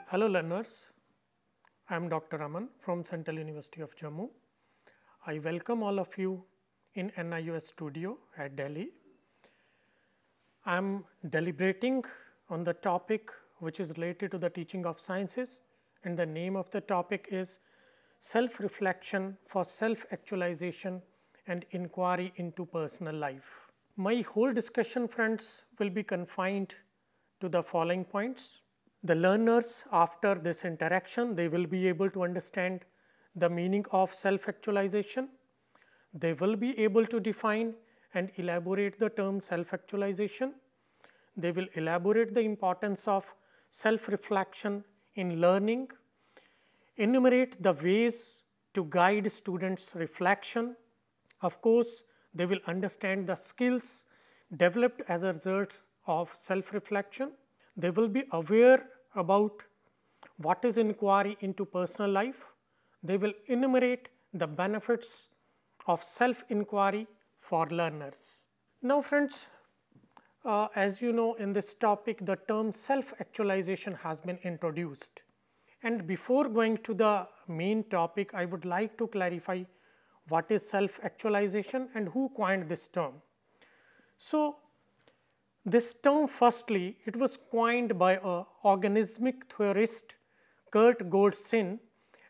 Hello learners, I am Dr. Aman from Central University of Jammu. I welcome all of you in NIUS studio at Delhi. I am deliberating on the topic which is related to the teaching of sciences, and the name of the topic is self-reflection for self-actualization and inquiry into personal life. My whole discussion, friends, will be confined to the following points. The learners, after this interaction, they will be able to understand the meaning of self-actualization. They will be able to define and elaborate the term self-actualization. They will elaborate the importance of self-reflection in learning, enumerate the ways to guide students' reflection. Of course, they will understand the skills developed as a result of self-reflection. They will be aware about what is inquiry into personal life. They will enumerate the benefits of self-inquiry for learners. Now friends, as you know, in this topic the term self-actualization has been introduced. And before going to the main topic, I would like to clarify what is self-actualization and who coined this term. So, this term firstly, it was coined by a organismic theorist Kurt Goldstein,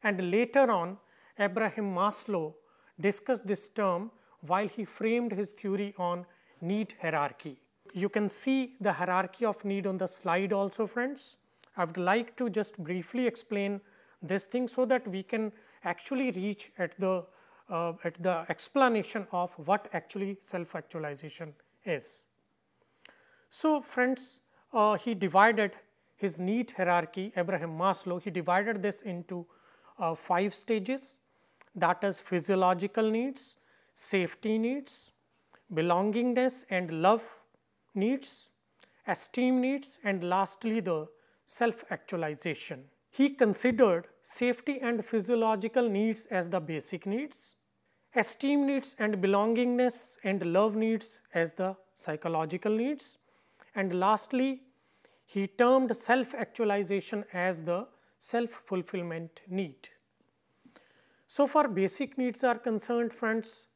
and later on Abraham Maslow discussed this term while he framed his theory on need hierarchy. You can see the hierarchy of need on the slide also, friends. I would like to just briefly explain this thing so that we can actually reach at the explanation of what actually self-actualization is. So, friends, he divided his need hierarchy, Abraham Maslow, he divided this into 5 stages, that is physiological needs, safety needs, belongingness and love needs, esteem needs, and lastly the self-actualization. He considered safety and physiological needs as the basic needs, esteem needs and belongingness and love needs as the psychological needs, and lastly, he termed self-actualization as the self-fulfillment need. So far basic needs are concerned, friends,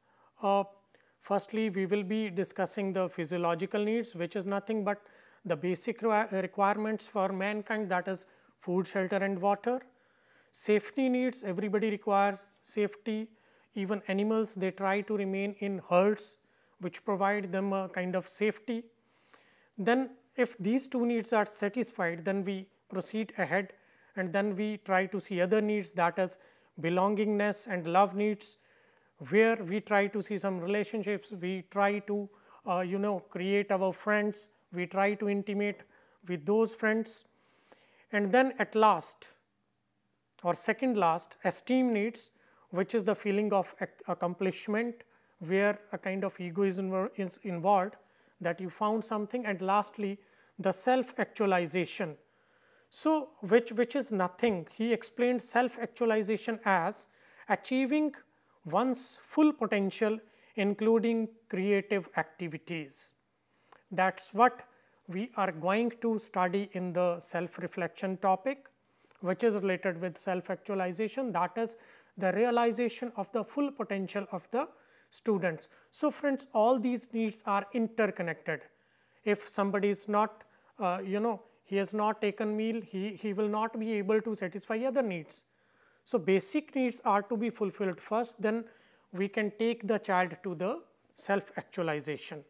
firstly we will be discussing the physiological needs, which is nothing but the basic requirements for mankind, that is food, shelter and water. Safety needs, everybody requires safety, even animals, they try to remain in herds which provide them a kind of safety. Then if these two needs are satisfied, then we proceed ahead and then we try to see other needs, that is belongingness and love needs, where we try to see some relationships, we try to create our friends, we try to intimate with those friends. And then at last or second last, esteem needs, which is the feeling of accomplishment, where a kind of ego is involved, that you found something. And lastly the self-actualization. So, which is nothing, he explained self-actualization as achieving one's full potential including creative activities. That is what we are going to study in the self-reflection topic, which is related with self-actualization, that is the realization of the full potential of the students. So, friends, all these needs are interconnected. If somebody is not, he has not taken meal, he will not be able to satisfy other needs. So, basic needs are to be fulfilled first, then we can take the child to the self-actualization.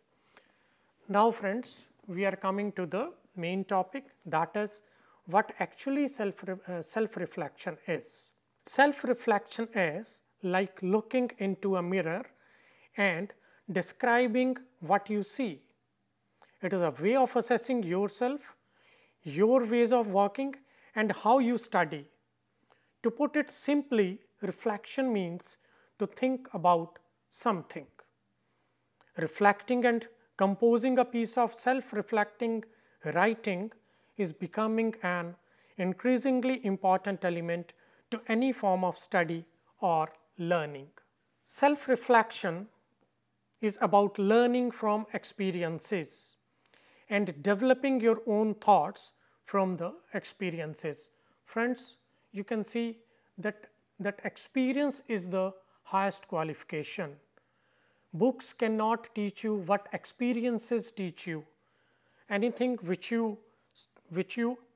Now, friends, we are coming to the main topic, that is what actually self-reflection is. Self-reflection is like looking into a mirror and describing what you see. It is a way of assessing yourself, your ways of working and how you study. To put it simply, reflection means to think about something. Reflecting and composing a piece of self-reflecting writing is becoming an increasingly important element to any form of study or learning. Self-reflection is about learning from experiences and developing your own thoughts from the experiences. friends, you can see that experience is the highest qualification. Books cannot teach you what experiences teach you. Anything which you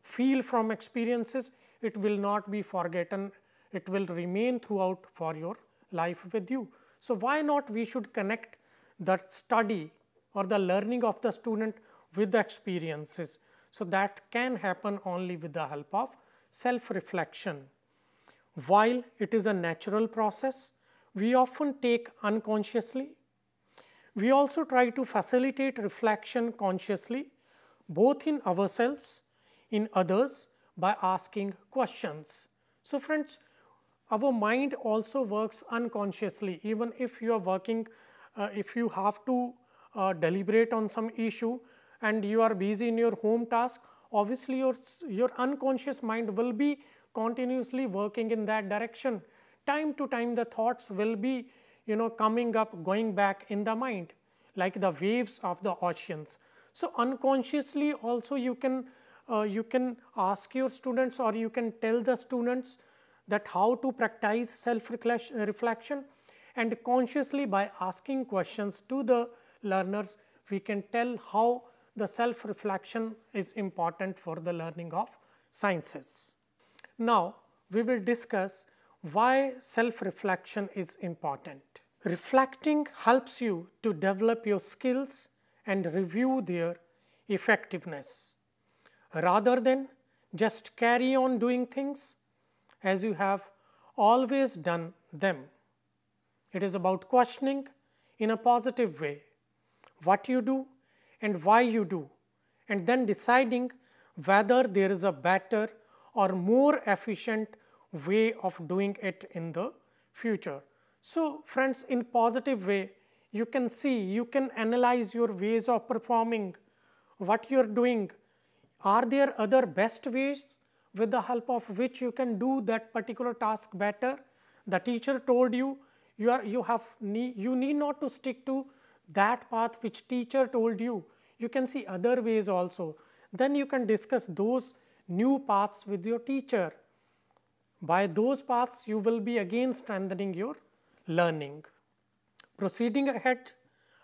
feel from experiences, it will not be forgotten, it will remain throughout for your life with you. So, why not we should connect the study or the learning of the student with the experiences. So, that can happen only with the help of self reflection. While it is a natural process, we often take unconsciously. We also try to facilitate reflection consciously, both in ourselves, in others, by asking questions. So, friends, our mind also works unconsciously. Even if you are working, if you have to deliberate on some issue and you are busy in your home task, obviously your unconscious mind will be continuously working in that direction. Time to time the thoughts will be coming up, going back in the mind like the waves of the oceans. So, unconsciously also you can ask your students, or you can tell the students that how to practice self reflection, and consciously by asking questions to the learners we can tell how the self reflection is important for the learning of sciences. Now, we will discuss why self reflection is important. Reflecting helps you to develop your skills and review their effectiveness, rather than just carry on doing things as you have always done them. It is about questioning in a positive way what you do and why you do, and then deciding whether there is a better or more efficient way of doing it in the future. So, friends, in positive way, you can see, you can analyze your ways of performing, what you are doing. Are there other best ways with the help of which you can do that particular task better? The teacher told you, you need not to stick to that path which teacher told you. You can see other ways also. Then you can discuss those new paths with your teacher. By those paths, you will be again strengthening your learning. Proceeding ahead,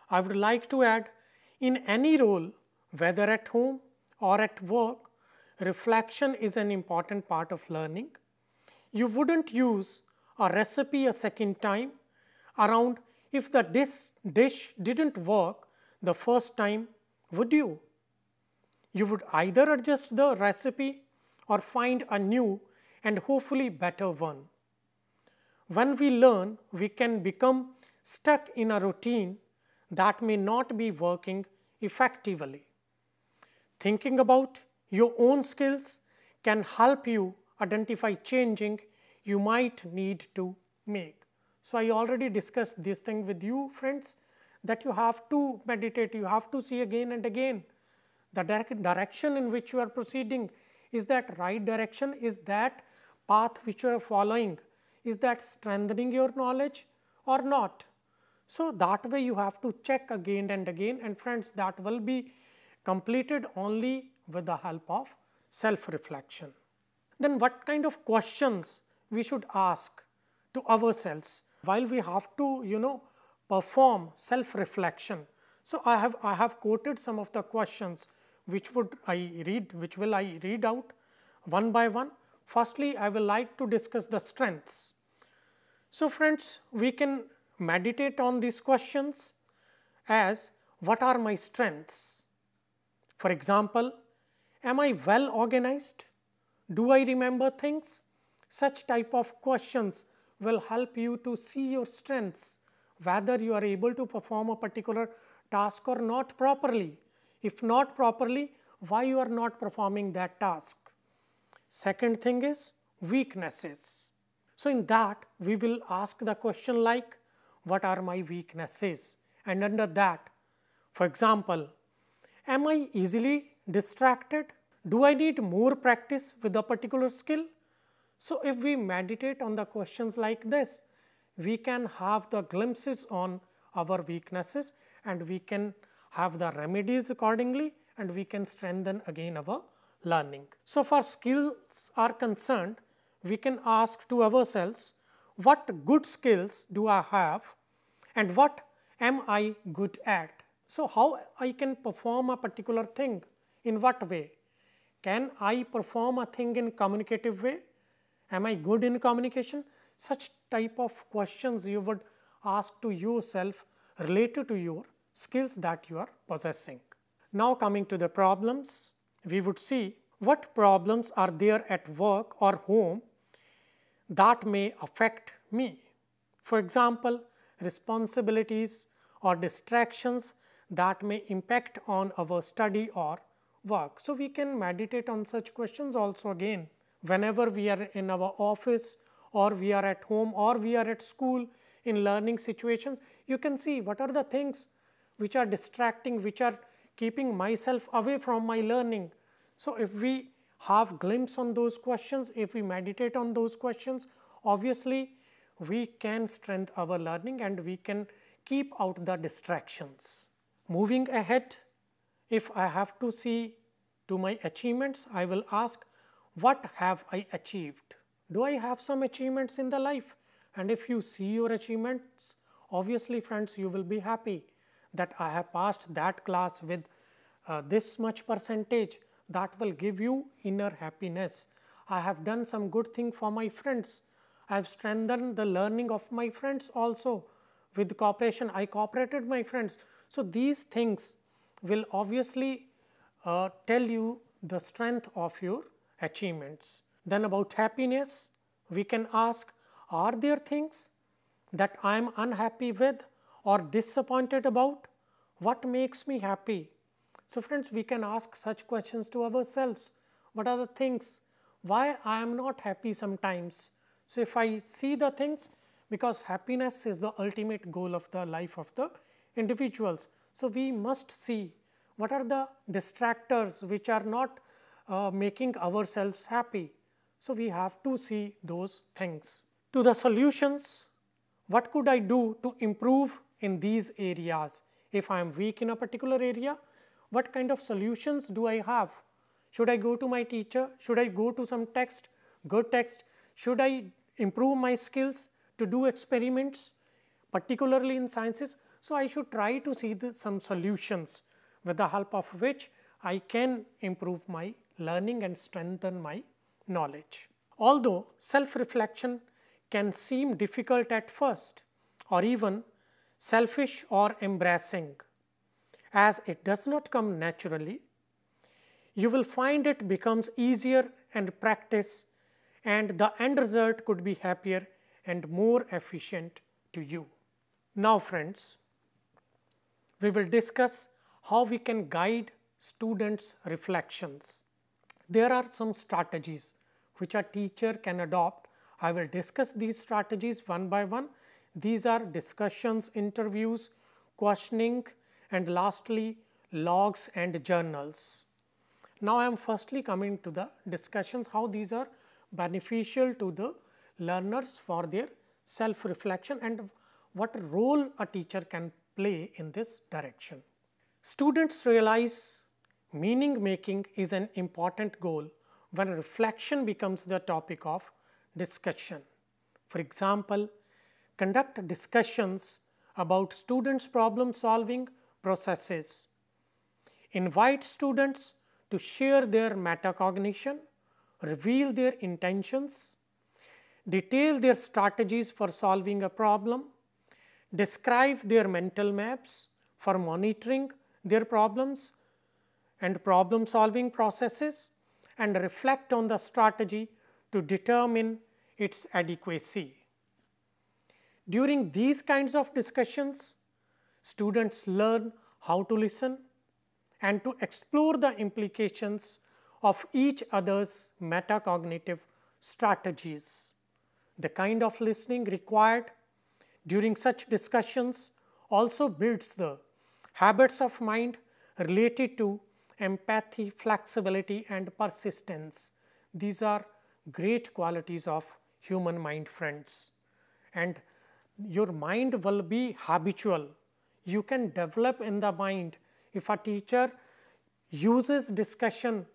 I would like to add, in any role, whether at home or at work, reflection is an important part of learning. You wouldn't use a recipe a second time around if the dish didn't work the first time, would you? You would either adjust the recipe or find a new and hopefully better one. When we learn, we can become stuck in a routine that may not be working effectively. Thinking about your own skills can help you identify changing you might need to make. So, I already discussed this thing with you, friends, that you have to meditate, you have to see again and again the direction in which you are proceeding. Is that right direction? Is that path which you are following, is that strengthening your knowledge or not? So, that way you have to check again and again, and friends, that will be completed only with the help of self reflection. Then what kind of questions we should ask to ourselves while we have to perform self reflection? So, I have quoted some of the questions which will I read out one by one. Firstly, I will like to discuss the strengths. So, friends, we can meditate on these questions as, what are my strengths? For example, am I well organized? Do I remember things? Such type of questions will help you to see your strengths, whether you are able to perform a particular task or not properly. If not properly, why you are not performing that task? Second thing is weaknesses. So, in that we will ask the question like, what are my weaknesses? And under that, for example, am I easily distracted? Do I need more practice with a particular skill? So, if we meditate on the questions like this, we can have the glimpses on our weaknesses, and we can have the remedies accordingly, and we can strengthen again our learning. So, for skills are concerned, we can ask to ourselves, what good skills do I have and what am I good at? So, how I can perform a particular thing, in what way? Can I perform a thing in communicative way? Am I good in communication? Such type of questions you would ask to yourself related to your skills that you are possessing. Now coming to the problems, we would see what problems are there at work or home that may affect me. For example, responsibilities or distractions that may impact on our study or work. So, we can meditate on such questions also again whenever we are in our office or we are at home or we are at school in learning situations. You can see what are the things which are distracting, which are keeping myself away from my learning. So, if we have glimpse on those questions, if we meditate on those questions, obviously we can strengthen our learning and we can keep out the distractions. Moving ahead, if I have to see to my achievements, I will ask, what have I achieved? Do I have some achievements in the life? And if you see your achievements, obviously friends, you will be happy that I have passed that class with this much percentage. That will give you inner happiness. I have done some good thing for my friends. I have strengthened the learning of my friends also. With cooperation, I cooperated my friends. So, these things will obviously tell you the strength of your achievements. Then about happiness, we can ask, are there things that I am unhappy with or disappointed about? What makes me happy? So, friends, we can ask such questions to ourselves. What are the things? Why I am not happy sometimes? So, if I see the things, because happiness is the ultimate goal of the life of the individuals. So, we must see what are the distractors which are not making ourselves happy. So, we have to see those things. To the solutions, what could I do to improve in these areas? If I am weak in a particular area, what kind of solutions do I have? Should I go to my teacher? Should I go to some text, good text? Should I improve my skills to do experiments, particularly in sciences? So, I should try to see some solutions with the help of which I can improve my learning and strengthen my knowledge. Although self-reflection can seem difficult at first or even selfish or embarrassing, as it does not come naturally, you will find it becomes easier and practice, and the end result could be happier and more efficient to you. Now friends, we will discuss how we can guide students' reflections. There are some strategies which a teacher can adopt. I will discuss these strategies one by one. These are discussions, interviews, questioning, and lastly logs and journals. Now, I am firstly coming to the discussions, how these are beneficial to the learners for their self-reflection and what role a teacher can play in this direction. Students realize meaning making is an important goal when reflection becomes the topic of discussion. For example, conduct discussions about students' problem solving processes. Invite students to share their metacognition, reveal their intentions, detail their strategies for solving a problem, describe their mental maps for monitoring their problems and problem solving processes, and reflect on the strategy to determine its adequacy. During these kinds of discussions, students learn how to listen and to explore the implications of each other's metacognitive strategies. The kind of listening required during such discussions also builds the habits of mind related to empathy, flexibility, and persistence. These are great qualities of human mind, friends. And your mind will be habitual. You can develop in the mind if a teacher uses discussion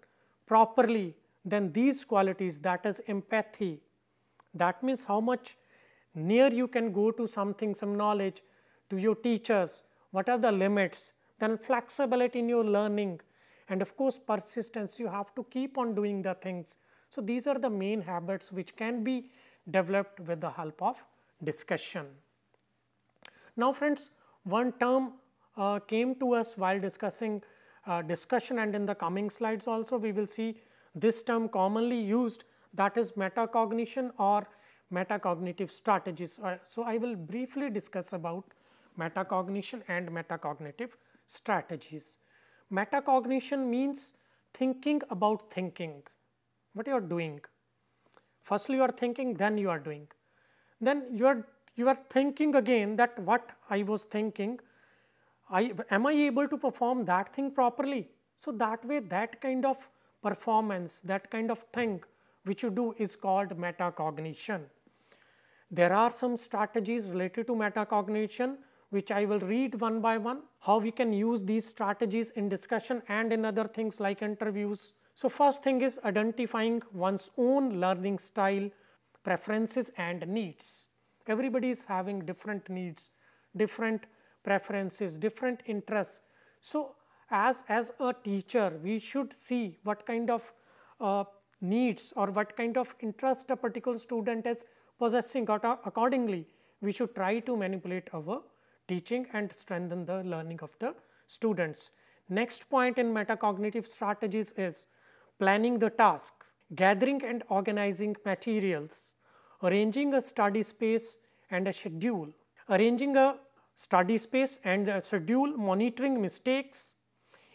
properly, then these qualities, that is empathy, that means how much near you can go to something, some knowledge, to your teachers, what are the limits, then flexibility in your learning, and of course persistence, you have to keep on doing the things. So, these are the main habits which can be developed with the help of discussion. Now, friends, one term came to us while discussing discussion, and in the coming slides also we will see this term commonly used, that is metacognition or metacognitive strategies. So, I will briefly discuss about metacognition and metacognitive strategies. Metacognition means thinking about thinking, what you are doing. Firstly, you are thinking, then you are doing. Then you are thinking again that what I was thinking, am I able to perform that thing properly? So, that way that kind of performance, that kind of thing which you do is called metacognition. There are some strategies related to metacognition which I will read one by one, how we can use these strategies in discussion and in other things like interviews. So, first thing is identifying one's own learning style, preferences and needs. Everybody is having different needs, different preferences, different interests. So, as a teacher, we should see what kind of needs or what kind of interest a particular student is possessing. Accordingly, we should try to manipulate our teaching and strengthen the learning of the students. Next point in metacognitive strategies is planning the task, gathering and organizing materials, arranging a study space and a schedule, arranging a study space and a schedule, monitoring mistakes,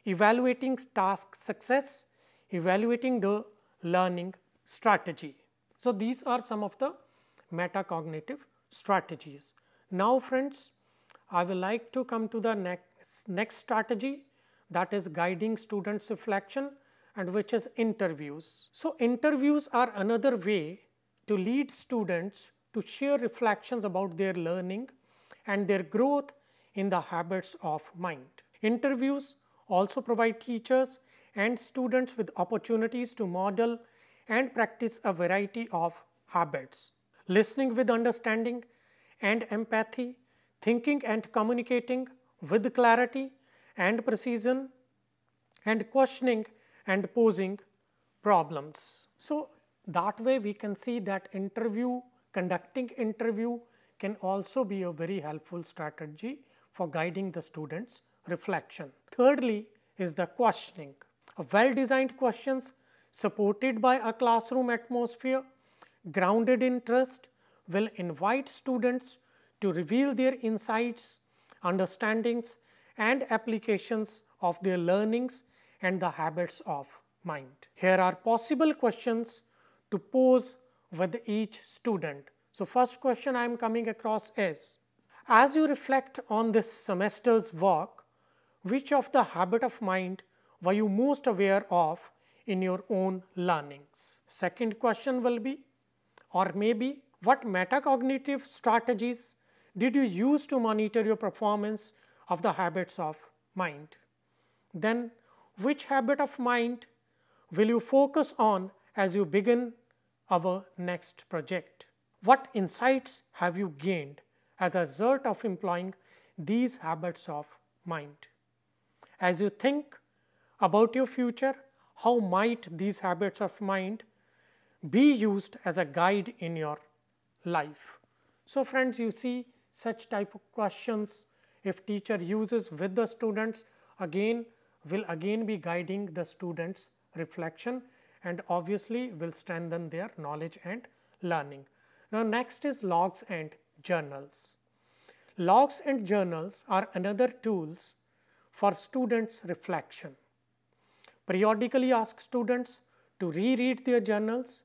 evaluating task success, evaluating the learning strategy. So, these are some of the metacognitive strategies. Now, friends, I will like to come to the next strategy, that is guiding students' reflection, and which is interviews. So, interviews are another way to lead students to share reflections about their learning and their growth in the habits of mind. Interviews also provide teachers and students with opportunities to model and practice a variety of habits. Listening with understanding and empathy, thinking and communicating with clarity and precision, and questioning and posing problems. So, that way we can see that conducting interview can also be a very helpful strategy for guiding the students' reflection. Thirdly is the questioning. Well-designed questions supported by a classroom atmosphere grounded in trust will invite students to reveal their insights, understandings and applications of their learnings and the habits of mind. Here are possible questions to pose with each student. So, first question I am coming across is, as you reflect on this semester's work, which of the habit of mind were you most aware of in your own learnings? Second question will be, or maybe, what metacognitive strategies did you use to monitor your performance of the habits of mind? Then, which habit of mind will you focus on as you begin our next project? What insights have you gained as a result of employing these habits of mind? As you think about your future, how might these habits of mind be used as a guide in your life? So, friends, you see such type of questions if teacher uses with the students, will again be guiding the students' reflection and obviously will strengthen their knowledge and learning. Now, next is logs and journals. Logs and journals are another tools for students' reflection. Periodically ask students to reread their journals,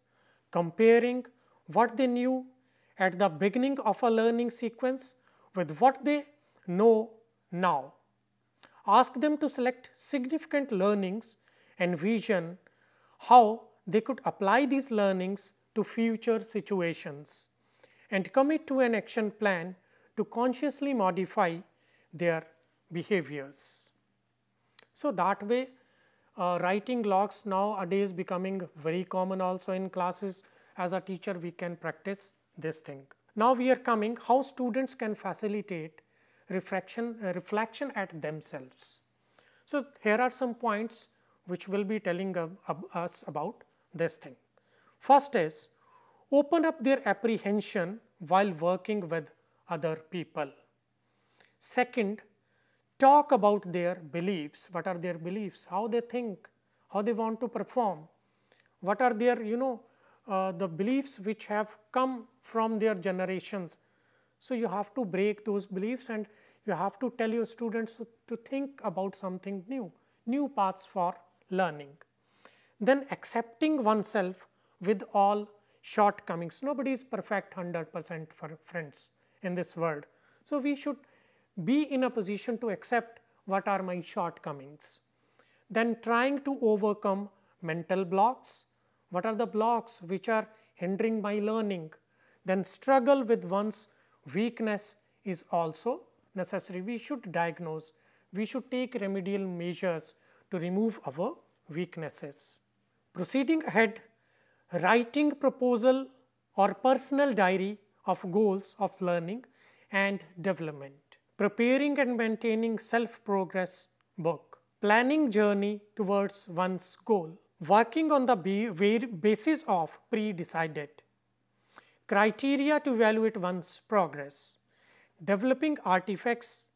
comparing what they knew at the beginning of a learning sequence with what they know now. Ask them to select significant learnings and vision how they could apply these learnings to future situations and commit to an action plan to consciously modify their behaviors. So, that way Writing logs nowadays becoming very common also in classes. As a teacher, we can practice this thing. Now we are coming how students can facilitate reflection at themselves. So here are some points which will be telling us about this thing. First is open up their apprehension while working with other people. Second, talk about their beliefs. What are their beliefs? How they think, how they want to perform. What are their, the beliefs which have come from their generations. So you have to break those beliefs and you have to tell your students to think about something new paths for learning. Then accepting oneself with all shortcomings. Nobody is perfect 100% for friends in this world. So we should be in a position to accept what are my shortcomings. Then trying to overcome mental blocks. What are the blocks which are hindering my learning? Then struggle with one's weakness is also necessary. We should diagnose, we should take remedial measures to remove our weaknesses. Proceeding ahead, writing proposal or personal diary of goals of learning and development. Preparing and maintaining self-progress book. Planning journey towards one's goal. Working on the basis of pre-decided criteria to evaluate one's progress. Developing artifacts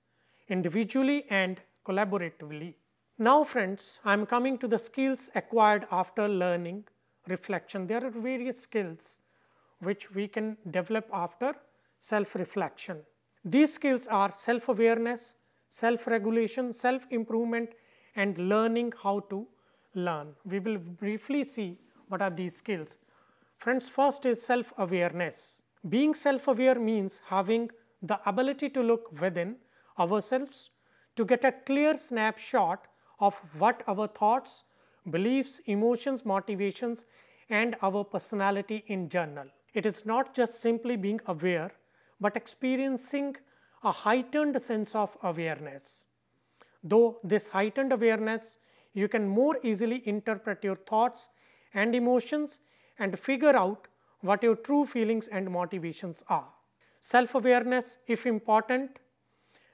individually and collaboratively. Now friends, I am coming to the skills acquired after learning reflection. There are various skills which we can develop after self-reflection. These skills are self-awareness, self-regulation, self-improvement and learning how to learn. We will briefly see what are these skills. Friends, first is self-awareness. Being self-aware means having the ability to look within ourselves to get a clear snapshot of what our thoughts, beliefs, emotions, motivations and our personality in general. It is not just simply being aware, but experiencing a heightened sense of awareness. Though this heightened awareness, you can more easily interpret your thoughts and emotions and figure out what your true feelings and motivations are. Self-awareness is important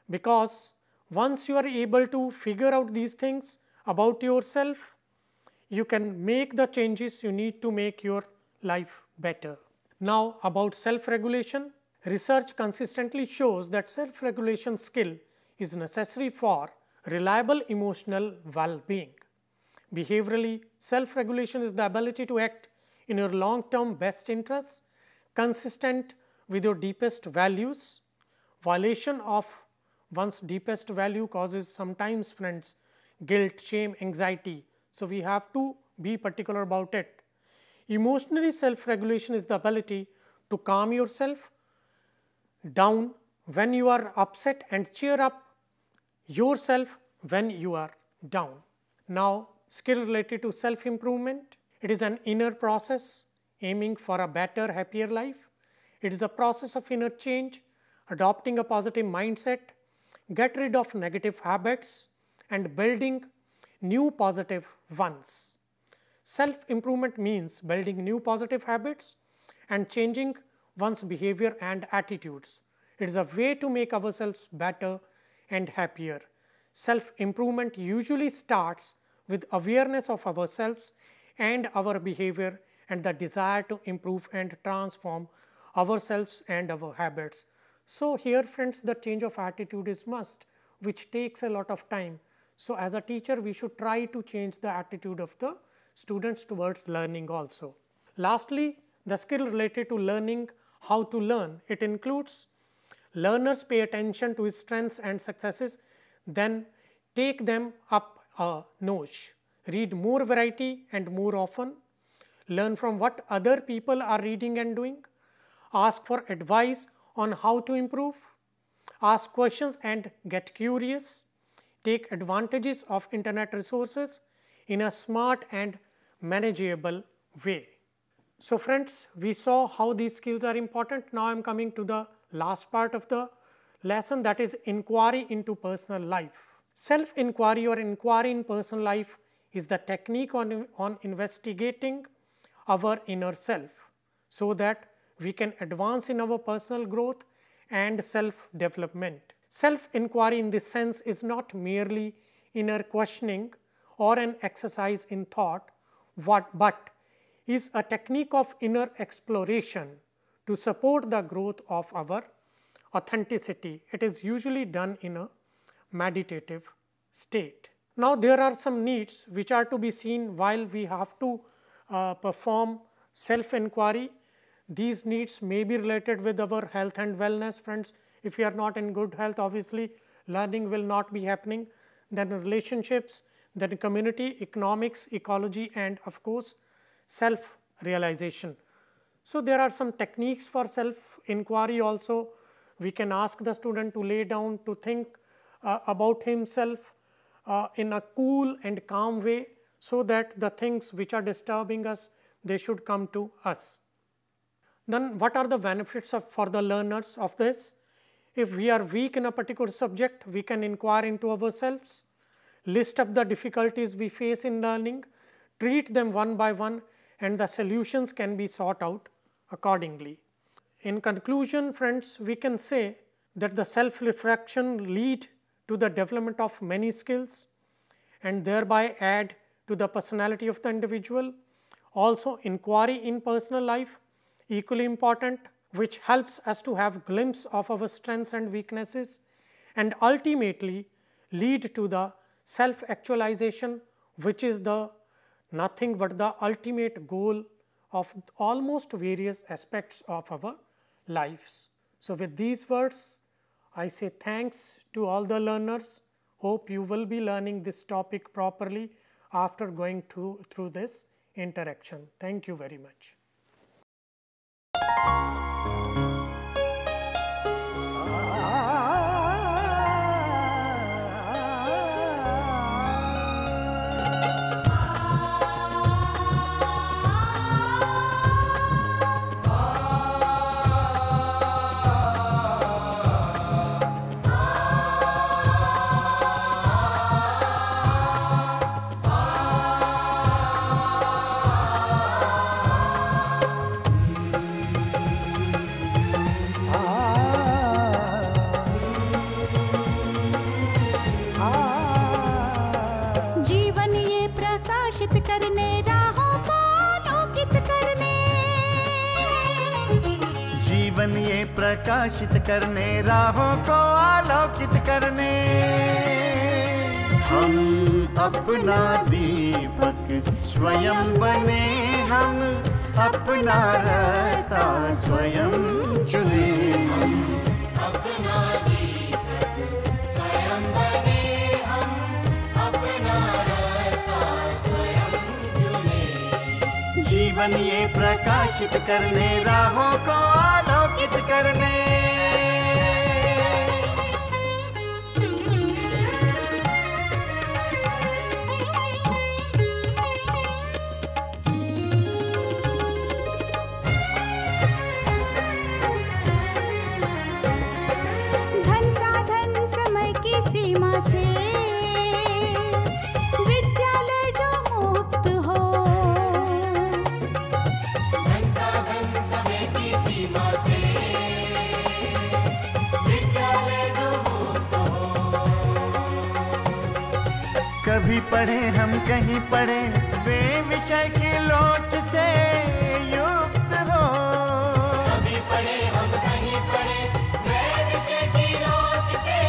because once you are able to figure out these things about yourself, you can make the changes you need to make your life better. Now about self-regulation, research consistently shows that self-regulation skill is necessary for reliable emotional well-being. Behaviorally, self-regulation is the ability to act in your long-term best interests, consistent with your deepest values. Violation of one's deepest value causes sometimes, friends, guilt, shame, anxiety. So we have to be particular about it. Emotionally, self-regulation is the ability to calm yourself down when you are upset and cheer up yourself when you are down. Now, skill related to self-improvement. It is an inner process aiming for a better, happier life. It is a process of inner change, adopting a positive mindset, get rid of negative habits and building new positive ones. Self-improvement means building new positive habits and changing one's behavior and attitudes. It is a way to make ourselves better and happier. Self-improvement usually starts with awareness of ourselves and our behavior and the desire to improve and transform ourselves and our habits. So here friends, the change of attitude is must, which takes a lot of time. So as a teacher, we should try to change the attitude of the students towards learning also. Lastly, the skill related to learning how to learn. It includes learners pay attention to his strengths and successes, then take them up a notch. Read more variety and more often. Learn from what other people are reading and doing. Ask for advice on how to improve. Ask questions and get curious. Take advantages of internet resources in a smart and manageable way. So friends, we saw how these skills are important. Now I am coming to the last part of the lesson, that is inquiry into personal life. Self-inquiry or inquiry in personal life is the technique on investigating our inner self, so that we can advance in our personal growth and self-development. Self-inquiry in this sense is not merely inner questioning or an exercise in thought, but is a technique of inner exploration to support the growth of our authenticity. It is usually done in a meditative state. Now, there are some needs which are to be seen while we have to perform self-inquiry. These needs may be related with our health and wellness, friends. If we are not in good health, obviously learning will not be happening. Then relationships, then community, economics, ecology, and of course self-realization. So, there are some techniques for self-inquiry also. We can ask the student to lay down, to think about himself in a cool and calm way, so that the things which are disturbing us, they should come to us. Then what are the benefits for the learners of this? If we are weak in a particular subject, we can inquire into ourselves, list up the difficulties we face in learning, treat them one by one, and the solutions can be sought out accordingly. In conclusion, friends, we can say that the self-reflection lead to the development of many skills and thereby add to the personality of the individual. Also, inquiry in personal life, equally important, which helps us to have a glimpse of our strengths and weaknesses, and ultimately lead to the self-actualization, which is the nothing but the ultimate goal of almost various aspects of our lives. So, with these words, I say thanks to all the learners. Hope you will be learning this topic properly after going through this interaction. Thank you very much. जीवन ये प्रकाशित करने, राहों को आलोकित करने, हम अपना दीपक स्वयं बने, हम अपना रास्ता स्वयं चुने। अपना दीपक स्वयं बने, हम अपना रास्ता स्वयं चुने। जीवन ये प्रकाशित करने, राहों को आलोकित करने। धन साधन समय की सीमा से विद्यालय जो मुक्त हो, धन साधन समय की सीमा से विद्यालय जो मुक्त हो। कभी पढ़े हम कहीं पढ़े, वे विषय की लोच से युक्त हो। कभी पढ़े हम कहीं पढ़े, वे विषय की लोच से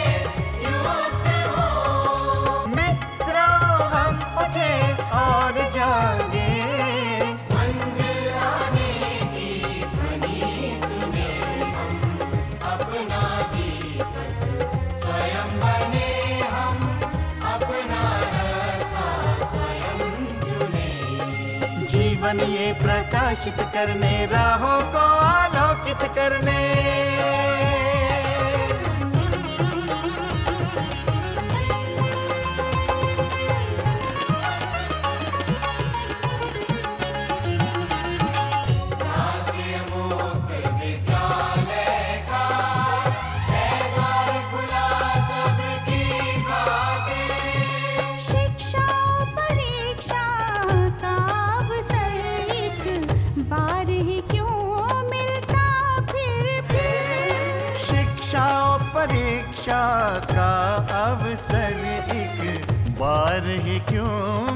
युक्त हो। मित्रों हम उठे और जागे, मंजिल आने की ध्वनि सुने, हम अपना दीपक स्वयं बने, हम अपना रास्ता स्वयं चुने। जीवन ये प्रकाशित करने, राहों को आलोकित करने। राष्ट्रीय मुक्त विद्यालय का है द्वार खुला सबकी खातिर। शिक्षा परीक्षा दिशा का अवसर एक बार ही क्यों